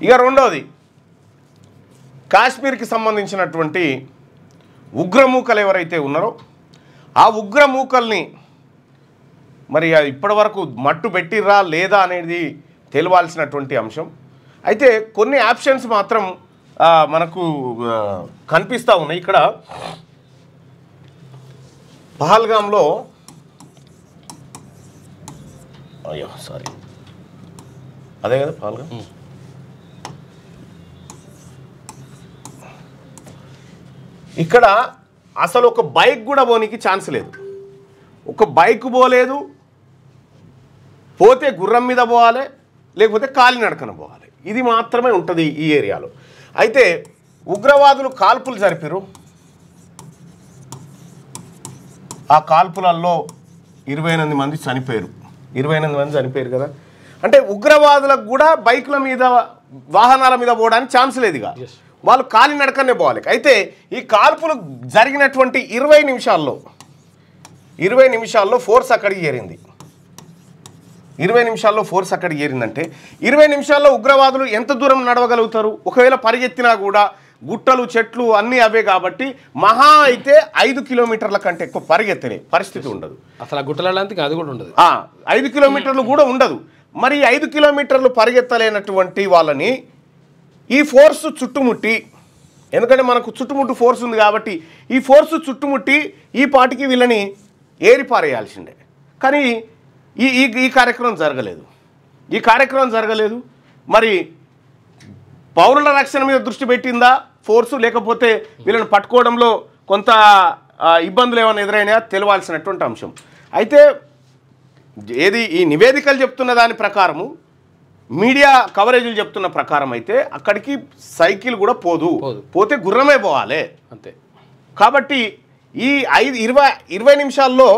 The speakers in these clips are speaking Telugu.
ఇక రెండోది కాశ్మీర్కి సంబంధించినటువంటి ఉగ్రమూకలు ఎవరైతే ఉన్నారో ఆ ఉగ్రమూకల్ని మరి ఇప్పటివరకు మట్టు పెట్టిర్రా లేదా అనేది తెలియాల్సినటువంటి అంశం. అయితే కొన్ని ఆప్షన్స్ మాత్రం మనకు కనిపిస్తూ ఉన్నాయి. ఇక్కడ పహల్గామ్లో అయ్యో సారీ అదే కదా పహల్గామ్, ఇక్కడ అసలు ఒక బైక్ కూడా పోనీకి ఛాన్స్ లేదు. ఒక బైక్ పోలేదు, పోతే గుర్రం మీద పోవాలి, లేకపోతే కాలినడకన పోవాలి. ఇది మాత్రమే ఉంటుంది ఈ ఏరియాలో. అయితే ఉగ్రవాదులు కాల్పులు జరిపారు. ఆ కాల్పులలో 28 మంది చనిపోయారు. 28 మంది చనిపోయారు కదా. అంటే ఉగ్రవాదులకు కూడా బైకుల మీద వాహనాల మీద పోవడానికి ఛాన్స్ లేదు. ఇక వాళ్ళు కాలినడకనే పోవాలి. అయితే ఈ కాల్పులు జరిగినటువంటి 20 నిమిషాల్లో ఫోర్స్ అక్కడికి చేరింది. 20 నిమిషాల్లో ఫోర్స్ అక్కడికి చేరిందంటే 20 నిమిషాల్లో ఉగ్రవాదులు ఎంత దూరం నడవగలుగుతారు? ఒకవేళ పరిగెత్తినా కూడా గుట్టలు చెట్లు అన్నీ అవే కాబట్టి మహా అయితే 5 కిలోమీటర్ల కంటే ఎక్కువ పరిగెత్తలే పరిస్థితి ఉండదు. అసలు గుట్టలంతా అది కూడా ఉండదు. 5 కిలోమీటర్లు కూడా ఉండదు. మరి 5 కిలోమీటర్లు పరిగెత్తలేనటువంటి వాళ్ళని ఈ ఫోర్స్ చుట్టుముట్టి, ఎందుకంటే మనకు చుట్టుముట్టు ఫోర్స్ ఉంది కాబట్టి ఈ ఫోర్స్ చుట్టుముట్టి ఈ పాటికి వీళ్ళని ఏరిపారేయాల్సిందే. కానీ ఈ కార్యక్రమం జరగలేదు. మరి పౌరుల రక్షణ మీద దృష్టి పెట్టిందా ఫోర్సు, లేకపోతే వీళ్ళని పట్టుకోవడంలో కొంత ఇబ్బందులు ఏమైనా ఎదురైనా తెలియాల్సినటువంటి అంశం. అయితే ఏది ఈ నివేదికలు చెప్తున్న దాని ప్రకారము, మీడియా కవరేజీలు చెప్తున్న ప్రకారం అయితే అక్కడికి సైకిల్ కూడా పోతే గుర్రమే పోవాలి అంతే. కాబట్టి ఈ 20 నిమిషాల్లో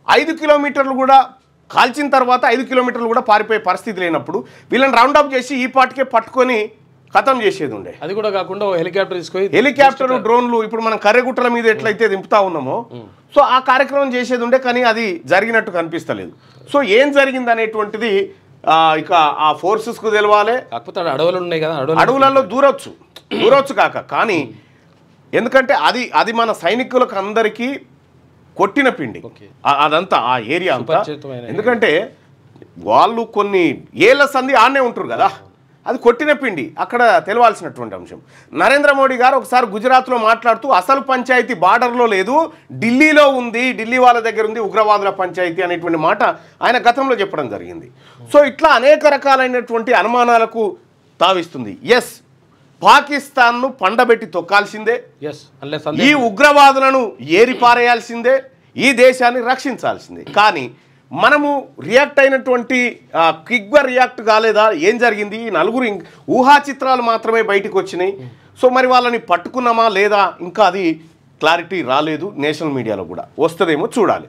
5 కిలోమీటర్లు కూడా కాల్చిన తర్వాత 5 కిలోమీటర్లు కూడా పారిపోయే పరిస్థితి లేనప్పుడు వీళ్ళని రౌండప్ చేసి ఈ పాటికే పట్టుకొని ఖతం చేసేది ఉండే. అది కూడా కాకుండా హెలికాప్టర్ డ్రోన్లు ఇప్పుడు మనం కర్రెగుట్టల మీద ఎట్లయితే దింపుతా ఉన్నామో సో ఆ కార్యక్రమం చేసేది ఉండే. కానీ అది జరిగినట్టు కనిపిస్తలేదు. సో ఏం జరిగింది అనేటువంటిది ఇక ఆ ఫోర్సెస్కు తెలవాలి. కాకపోతే అడవులు ఉన్నాయి కదా, అడవులలో దూరొచ్చు కానీ ఎందుకంటే అది మన సైనికులకు అందరికీ కొట్టిన పిండి అదంతా ఆ ఏరియా అంతా. ఎందుకంటే వాళ్ళు కొన్ని ఏళ్ల సంధి ఆడనే ఉంటారు కదా, అది కొట్టిన పిండి అక్కడ తెలవాల్సినటువంటి అంశం. నరేంద్ర మోడీ గారు ఒకసారి గుజరాత్లో మాట్లాడుతూ అసలు పంచాయతీ బార్డర్లో లేదు, ఢిల్లీలో ఉంది, ఢిల్లీ వాళ్ళ దగ్గర ఉంది ఉగ్రవాదుల పంచాయతీ అనేటువంటి మాట ఆయన గతంలో చెప్పడం జరిగింది. సో ఇట్లా అనేక రకాలైనటువంటి అనుమానాలకు తావిస్తుంది. ఎస్, పాకిస్తాన్ను పండబెట్టి తొక్కాల్సిందే, ఈ ఉగ్రవాదులను ఏరిపారేయాల్సిందే, ఈ దేశాన్ని రక్షించాల్సిందే. కానీ మనము రియాక్ట్ అయినటువంటి క్విక్గా రియాక్ట్ కాలేదా? ఏం జరిగింది? ఈ నలుగురు ఊహా చిత్రాలు మాత్రమే బయటకు వచ్చినాయి. సో మరి వాళ్ళని పట్టుకున్నామా లేదా ఇంకా అది క్లారిటీ రాలేదు. నేషనల్ మీడియాలో కూడా వస్తుందేమో చూడాలి.